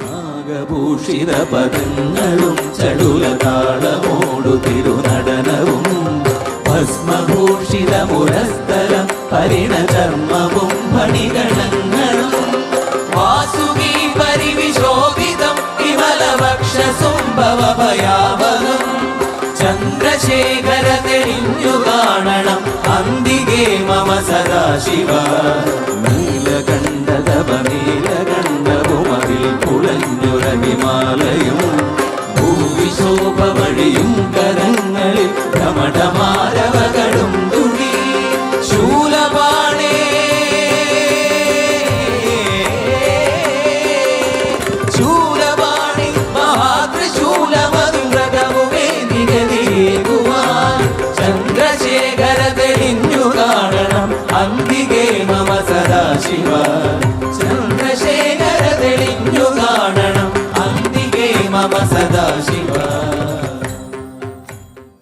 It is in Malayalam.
നാഗഭൂഷിത പദങ്ങളും ചടുലതാളമോടു തിരുനടനവും ഭസ്മഭൂഷിത മുരസ്ഥലം പരിണചർമ്മവും മണിഗണങ്ങളും വാസുകി പരിവിശോഭിതം വിമലവക്ഷസുംഭവഭയാവകം ചന്ദ്രശേഖര തെളിഞ്ഞു കാണണം അന്തികേ മമ സദാശിവ നീലകണ്ഠതപനീലകണ്ഠവുമതിൽ കുളഞ്ഞുരഹിമാലയും ഭൂവിശോഭ വഴിയും കരങ്ങളിൽ ഘമഠമാരവകളും തുണി ശൂലപാണേ ശൂലപാണി മഹാത്രിശൂലമന്ത്രകവുമേ നിഗതിയേകുവാൻ ചന്ദ്രശേഖര തെളിഞ്ഞു കാണണം അന്തികേ മമ സദാശിവ ചന്ദ്രശേഖര തെളിഞ്ഞു കാണണം അന്തികേ മമ സദാശിവ.